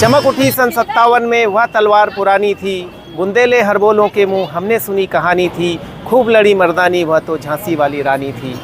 चमक उठी सन 57 में वह तलवार पुरानी थी, बुंदेले हरबोलों के मुंह हमने सुनी कहानी थी, खूब लड़ी मर्दानी वह तो झांसी वाली रानी थी।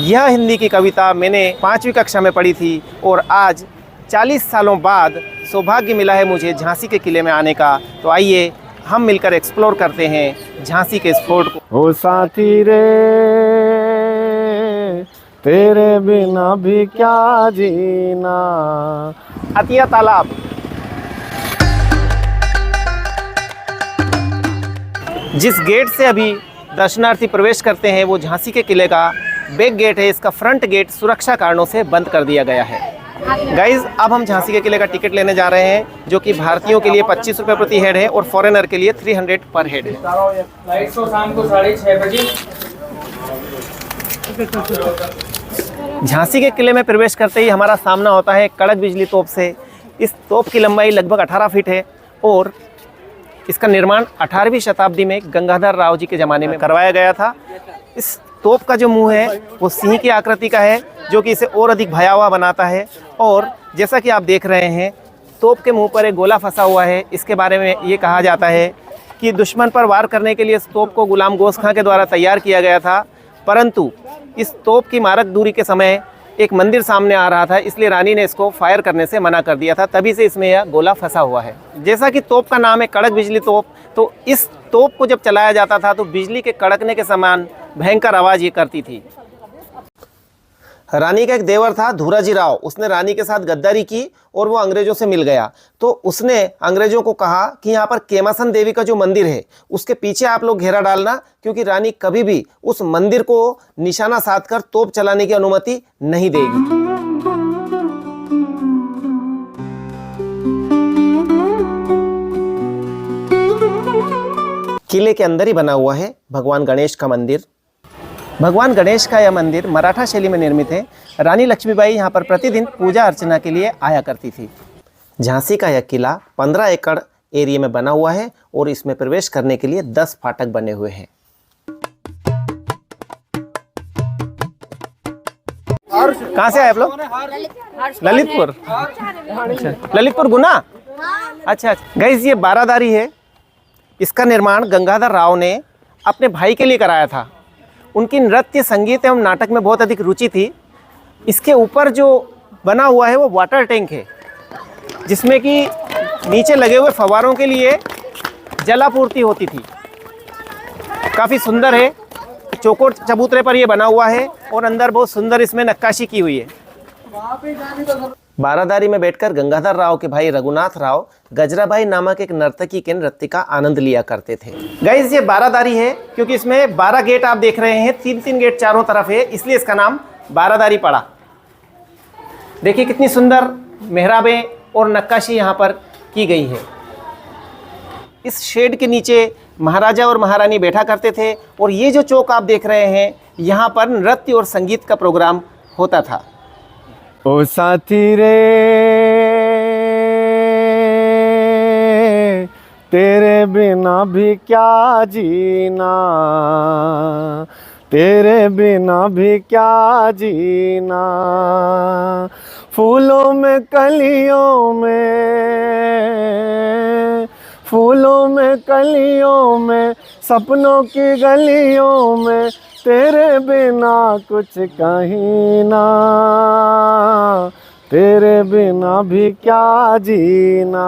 यह हिंदी की कविता मैंने 5वीं कक्षा में पढ़ी थी और आज 40 सालों बाद सौभाग्य मिला है मुझे झांसी के किले में आने का। तो आइए हम मिलकर एक्सप्लोर करते हैं झांसी के इस फोर्ट को। ओ साथी रे तेरे बिना भी क्या जीना। अतिया तालाब, जिस गेट से अभी दर्शनार्थी प्रवेश करते हैं वो झांसी के किले का बैक गेट है। इसका फ्रंट गेट सुरक्षा कारणों से बंद कर दिया गया है। गाइज अब हम झांसी के किले का टिकट लेने जा रहे हैं, जो कि भारतीयों के लिए 25 रुपये प्रति हेड है और फॉरेनर के लिए 300 पर हेड है। लाइट शो शाम को 6:30 बजे। झांसी के किले में प्रवेश करते ही हमारा सामना होता है कड़क बिजली तोप से। इस तोप की लंबाई लगभग 18 फीट है और इसका निर्माण 18वीं शताब्दी में गंगाधर राव जी के ज़माने में करवाया गया था। इस तोप का जो मुंह है वो सिंह की आकृति का है, जो कि इसे और अधिक भयावह बनाता है। और जैसा कि आप देख रहे हैं तोप के मुंह पर एक गोला फंसा हुआ है। इसके बारे में ये कहा जाता है कि दुश्मन पर वार करने के लिए इस तोप को गुलाम गोश खां के द्वारा तैयार किया गया था, परंतु इस तोप की मारक दूरी के समय एक मंदिर सामने आ रहा था, इसलिए रानी ने इसको फायर करने से मना कर दिया था, तभी से इसमें यह गोला फंसा हुआ है। जैसा कि तोप का नाम है कड़क बिजली तोप, तो इस तोप को जब चलाया जाता था तो बिजली के कड़कने के समान भयंकर आवाज़ ये करती थी। रानी का एक देवर था धूराजी राव, उसने रानी के साथ गद्दारी की और वो अंग्रेजों से मिल गया। तो उसने अंग्रेजों को कहा कि यहाँ पर केमासन देवी का जो मंदिर है उसके पीछे आप लोग घेरा डालना, क्योंकि रानी कभी भी उस मंदिर को निशाना साधकर तोप चलाने की अनुमति नहीं देगी। किले के अंदर ही बना हुआ है भगवान गणेश का मंदिर। भगवान गणेश का यह मंदिर मराठा शैली में निर्मित है। रानी लक्ष्मीबाई यहाँ पर प्रतिदिन पूजा अर्चना के लिए आया करती थी। झांसी का यह किला 15 एकड़ एरिया में बना हुआ है और इसमें प्रवेश करने के लिए 10 फाटक बने हुए हैं। कहाँ से आए आप लोग? ललितपुर। ललितपुर गुना। अच्छा। गाइस ये बारादारी है। इसका निर्माण गंगाधर राव ने अपने भाई के लिए कराया था। उनकी नृत्य, संगीत एवं नाटक में बहुत अधिक रुचि थी। इसके ऊपर जो बना हुआ है वो वाटर टैंक है, जिसमें कि नीचे लगे हुए फव्वारों के लिए जलापूर्ति होती थी। काफ़ी सुंदर है, चौकोर चबूतरे पर ये बना हुआ है और अंदर बहुत सुंदर इसमें नक्काशी की हुई है। बारादारी में बैठकर गंगाधर राव के भाई रघुनाथ राव गजराबाई नामक एक नर्तकी के नृत्य का आनंद लिया करते थे। गाइस ये बारादारी है क्योंकि इसमें 12 गेट आप देख रहे हैं, 3-3 गेट चारों तरफ है, इसलिए इसका नाम बारादारी पड़ा। देखिए कितनी सुंदर मेहराबें और नक्काशी यहाँ पर की गई है। इस शेड के नीचे महाराजा और महारानी बैठा करते थे और ये जो चौक आप देख रहे हैं यहाँ पर नृत्य और संगीत का प्रोग्राम होता था। ओ साथी रे तेरे बिना भी क्या जीना, तेरे बिना भी क्या जीना। फूलों में कलियों में, फूलों में कलियों में, सपनों की गलियों में, तेरे बिना कुछ कहीं ना, तेरे बिना भी क्या जीना।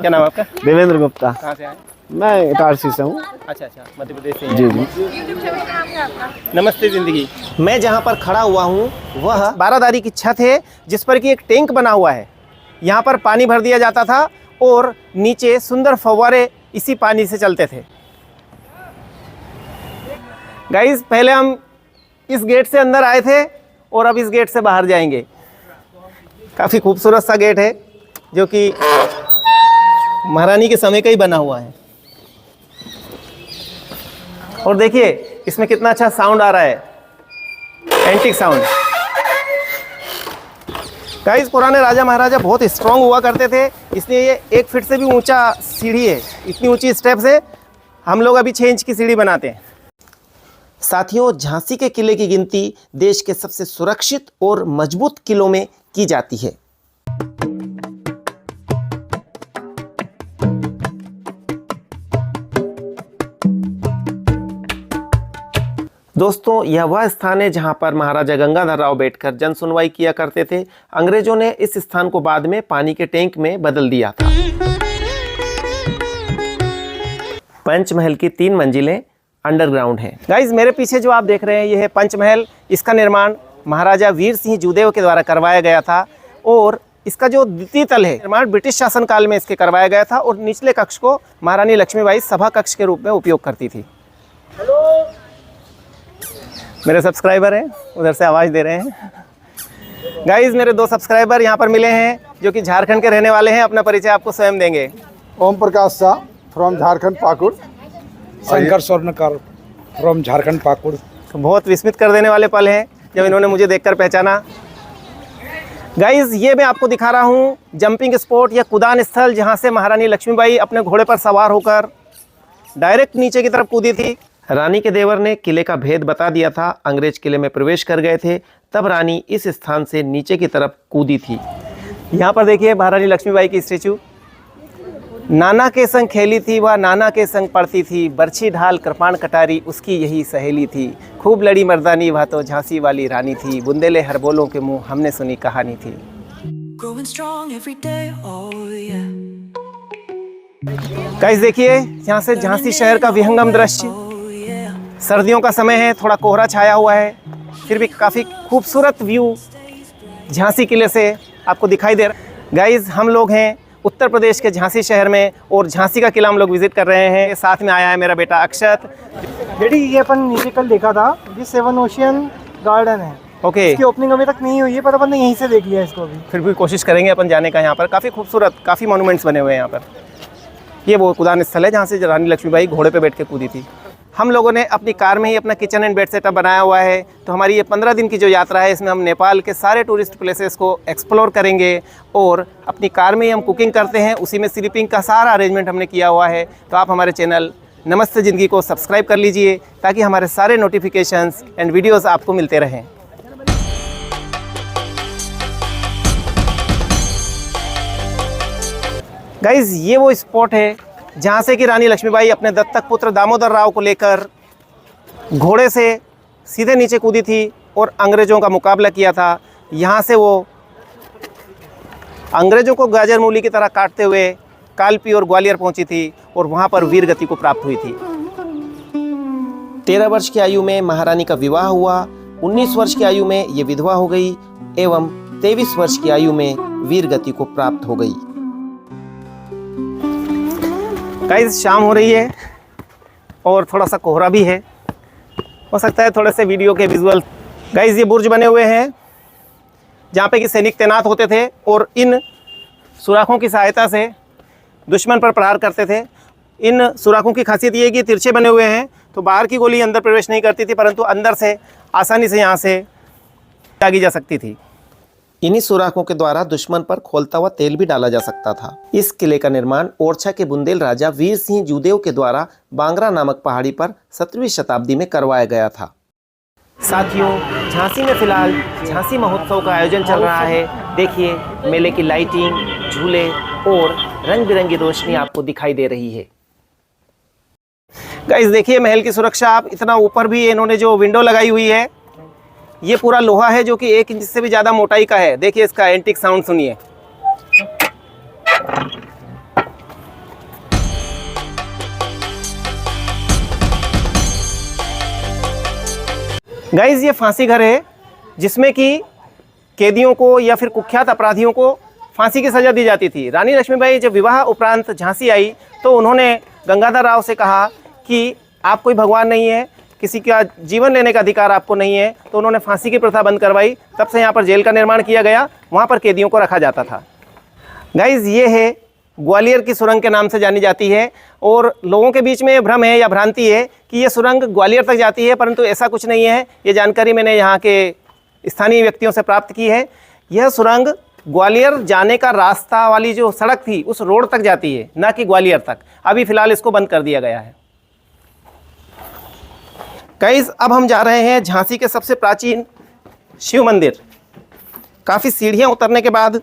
क्या नाम है आपका? देवेंद्र गुप्ता। कहाँ से आए? मैं इटारसी से हूँ। अच्छा, मध्य प्रदेश से। जी जी। नमस्ते जिंदगी। मैं जहाँ पर खड़ा हुआ हूँ वह बारादारी की छत है, जिस पर कि एक टैंक बना हुआ है। यहाँ पर पानी भर दिया जाता था और नीचे सुंदर फव्वारे इसी पानी से चलते थे। गाइस पहले हम इस गेट से अंदर आए थे और अब इस गेट से बाहर जाएंगे। काफ़ी खूबसूरत सा गेट है जो कि महारानी के समय का ही बना हुआ है। और देखिए इसमें कितना अच्छा साउंड आ रहा है, एंटीक साउंड। गाइस पुराने राजा महाराजा बहुत स्ट्रांग हुआ करते थे, इसलिए ये 1 फीट से भी ऊंचा सीढ़ी है। इतनी ऊंची स्टेप से हम लोग अभी 6 इंच की सीढ़ी बनाते हैं। साथियों, झांसी के किले की गिनती देश के सबसे सुरक्षित और मजबूत किलों में की जाती है। दोस्तों, यह वह स्थान है जहां पर महाराजा गंगाधर राव बैठकर जन सुनवाई किया करते थे। अंग्रेजों ने इस स्थान को बाद में पानी के टैंक में बदल दिया था। पंचमहल की 3 मंजिलें अंडरग्राउंड हैं। गाइज, मेरे पीछे जो आप देख रहे हैं, यह है पंचमहल। इसका निर्माण महाराजा वीर सिंह जूदेव के द्वारा करवाया गया था और इसका जो द्वितीय तल है, निर्माण ब्रिटिश शासनकाल में इसके करवाया गया था और निचले कक्ष को महारानी लक्ष्मीबाई सभा कक्ष के रूप में उपयोग करती थी। हेलो, मेरे सब्सक्राइबर हैं, उधर से आवाज़ दे रहे हैं। गाइज, मेरे 2 सब्सक्राइबर यहाँ पर मिले हैं जो कि झारखंड के रहने वाले हैं। अपना परिचय आपको स्वयं देंगे। ओम प्रकाश शाह फ्रॉम झारखंड पाकुड़। शंकर स्वर्णकर फ्रॉम झारखंड पाकुड़। तो बहुत विस्मित कर देने वाले पल हैं जब इन्होंने मुझे देखकर पहचाना। गाइज, ये मैं आपको दिखा रहा हूँ जंपिंग स्पॉट या कुदान स्थल, जहाँ से महारानी लक्ष्मीबाई अपने घोड़े पर सवार होकर डायरेक्ट नीचे की तरफ कूदी थी। रानी के देवर ने किले का भेद बता दिया था। अंग्रेज किले में प्रवेश कर गए थे, तब रानी इस स्थान से नीचे की तरफ कूदी थी। यहाँ पर देखिए महारानी लक्ष्मीबाई की स्टेचू। नाना के संग खेली थी वह, नाना के संग पढ़ती थी, बरछी ढाल कृपाण कटारी उसकी यही सहेली थी। खूब लड़ी मर्दानी वह तो झांसी वाली रानी थी, बुंदेले हर बोलों के मुंह हमने सुनी कहानी थी। गाइस, देखिए यहाँ से झांसी शहर का विहंगम दृश्य। सर्दियों का समय है, थोड़ा कोहरा छाया हुआ है, फिर भी काफ़ी खूबसूरत व्यू झांसी किले से आपको दिखाई दे रहा है। गाइस, हम लोग हैं उत्तर प्रदेश के झांसी शहर में और झांसी का किला हम लोग विजिट कर रहे हैं। साथ में आया है मेरा बेटा अक्षत। डैडी, ये अपन नीचे कल देखा था, ये 7 ओशियन गार्डन है। ओके, इसकी ओपनिंग अभी तक नहीं हुई है, पर अपन ने यहीं से देख लिया इसको अभी। फिर भी कोशिश करेंगे अपन जाने का। यहाँ पर काफ़ी खूबसूरत, काफ़ी मॉन्यूमेंट्स बने हुए हैं यहाँ पर। ये वो कुदान स्थल है जहाँ से रानी लक्ष्मीबाई घोड़े पे बैठ के कूदी थी। हम लोगों ने अपनी कार में ही अपना किचन एंड बेड सेटअप बनाया हुआ है। तो हमारी ये 15 दिन की जो यात्रा है, इसमें हम नेपाल के सारे टूरिस्ट प्लेसेस को एक्सप्लोर करेंगे और अपनी कार में ही हम कुकिंग करते हैं। उसी में स्लीपिंग का सारा अरेंजमेंट हमने किया हुआ है। तो आप हमारे चैनल नमस्ते ज़िंदगी को सब्सक्राइब कर लीजिए ताकि हमारे सारे नोटिफिकेशंस एंड वीडियोज़ आपको मिलते रहें। गाइज, ये वो स्पॉट है जहाँ से कि रानी लक्ष्मीबाई अपने दत्तक पुत्र दामोदर राव को लेकर घोड़े से सीधे नीचे कूदी थी और अंग्रेज़ों का मुकाबला किया था। यहाँ से वो अंग्रेज़ों को गाजर मूली की तरह काटते हुए कालपी और ग्वालियर पहुँची थी और वहाँ पर वीर गति को प्राप्त हुई थी। 13 वर्ष की आयु में महारानी का विवाह हुआ। 19 वर्ष की आयु में ये विधवा हो गई एवं 23 वर्ष की आयु में वीर गति को प्राप्त हो गई। गाइस, शाम हो रही है और थोड़ा सा कोहरा भी है, हो सकता है थोड़े से वीडियो के विजुअल। गाइस, ये बुर्ज बने हुए हैं जहाँ पे कि सैनिक तैनात होते थे और इन सुराखों की सहायता से दुश्मन पर प्रहार करते थे। इन सुराखों की खासियत ये है कि तिरछे बने हुए हैं, तो बाहर की गोली अंदर प्रवेश नहीं करती थी, परंतु अंदर से आसानी से यहाँ से दागी जा सकती थी। इन्हीं सुराखों के द्वारा दुश्मन पर खोलता हुआ तेल भी डाला जा सकता था। इस किले का निर्माण ओरछा के बुंदेल राजा वीर सिंह जूदेव के द्वारा बांगरा नामक पहाड़ी पर 17वीं शताब्दी में करवाया गया था। साथियों, झांसी में फिलहाल झांसी महोत्सव का आयोजन चल रहा है। देखिए, मेले की लाइटिंग, झूले और रंग बिरंगी रोशनी आपको दिखाई दे रही है। गाइस, देखिए महल की सुरक्षा। आप इतना ऊपर भी इन्होंने जो विंडो लगाई हुई है, ये पूरा लोहा है जो कि 1 इंच से भी ज़्यादा मोटाई का है। देखिए इसका एंटीक साउंड सुनिए। गाइज, ये फांसी घर है जिसमें कि कैदियों को या फिर कुख्यात अपराधियों को फांसी की सज़ा दी जाती थी। रानी लक्ष्मीबाई जब विवाह उपरांत झांसी आई तो उन्होंने गंगाधर राव से कहा कि आप कोई भगवान नहीं है, किसी का जीवन लेने का अधिकार आपको नहीं है, तो उन्होंने फांसी की प्रथा बंद करवाई। तब से यहाँ पर जेल का निर्माण किया गया, वहाँ पर कैदियों को रखा जाता था। गाइज, ये है ग्वालियर की सुरंग के नाम से जानी जाती है और लोगों के बीच में भ्रम है या भ्रांति है कि ये सुरंग ग्वालियर तक जाती है, परंतु ऐसा कुछ नहीं है। ये जानकारी मैंने यहाँ के स्थानीय व्यक्तियों से प्राप्त की है। यह सुरंग ग्वालियर जाने का रास्ता वाली जो सड़क थी उस रोड तक जाती है, ना कि ग्वालियर तक। अभी फ़िलहाल इसको बंद कर दिया गया है। गाइस, अब हम जा रहे हैं झांसी के सबसे प्राचीन शिव मंदिर। काफ़ी सीढ़ियाँ उतरने के बाद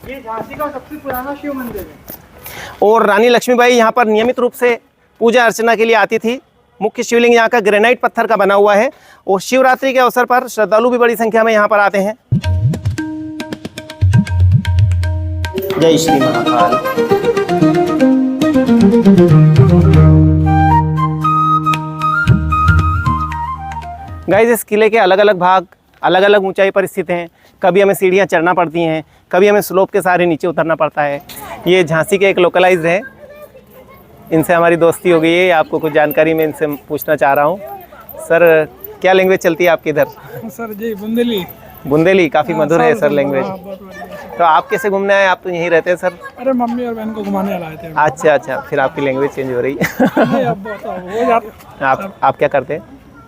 ये झांसी का सबसे पुराना शिव मंदिर है और रानी लक्ष्मीबाई यहाँ पर नियमित रूप से पूजा अर्चना के लिए आती थी। मुख्य शिवलिंग यहाँ का ग्रेनाइट पत्थर का बना हुआ है और शिवरात्रि के अवसर पर श्रद्धालु भी बड़ी संख्या में यहाँ पर आते हैं। जय श्री महाकाल। गाइस, इस किले के अलग अलग भाग अलग अलग ऊंचाई पर स्थित हैं। कभी हमें सीढ़ियाँ चढ़ना पड़ती हैं, कभी हमें स्लोप के सहारे नीचे उतरना पड़ता है। ये झांसी के एक लोकलाइज्ड है, इनसे हमारी दोस्ती हो गई है। आपको कुछ जानकारी मैं इनसे पूछना चाह रहा हूँ। सर, क्या लैंग्वेज चलती है आपके इधर? सर जी बुंदेली। बुंदेली काफ़ी मधुर है सर लैंग्वेज। तो आप कैसे घूमने आए? आप तो यहीं रहते हैं सर? अरे मम्मी और बहन को घुमाने लाए थे। अच्छा अच्छा, फिर आपकी लैंग्वेज चेंज हो रही है। आप क्या करते हैं?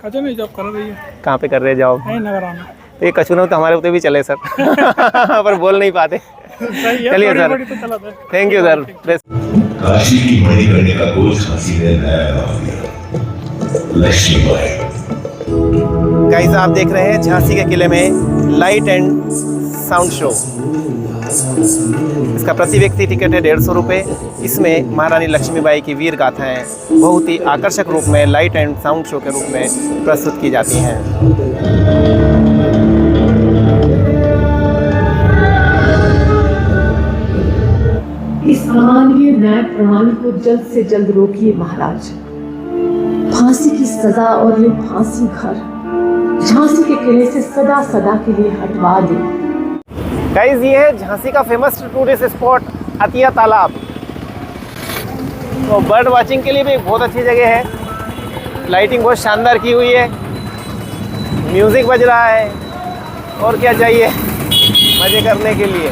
कचो नहीं जॉब कर रही है। कहाँ पे कर रहे हैं जॉब? नगरा में। तो ये कचुना तो हमारे ऊपर भी चले सर। पर बोल नहीं पाते। चलिए sir, thank you sir. Kashi की मणिकर्णिका का कोच झांसी ने नया नाम दिया, लक्ष्मीबाई। गाइस, आप देख रहे हैं झांसी के किले में लाइट एंड साउंड शो। इसका प्रति व्यक्ति टिकट है 150 रुपये। इसमें महारानी लक्ष्मीबाई की वीर गाथाएं बहुत ही आकर्षक रूप में लाइट एंड साउंड शो के रूप में प्रस्तुत की जाती हैं। इस अमानवीय न्याय प्रणाली को जल्द से जल्द रोकिए महाराज। फांसी की सजा और ये फांसी घर झांसी के किले से सदा सदा के लिए हटवा दे। गाइस, ये है झांसी का फेमस टूरिस्ट स्पॉट अतिया तालाब। तो बर्ड वाचिंग के लिए भी बहुत अच्छी जगह है। लाइटिंग बहुत शानदार की हुई है, म्यूजिक बज रहा है, और क्या चाहिए मजे करने के लिए।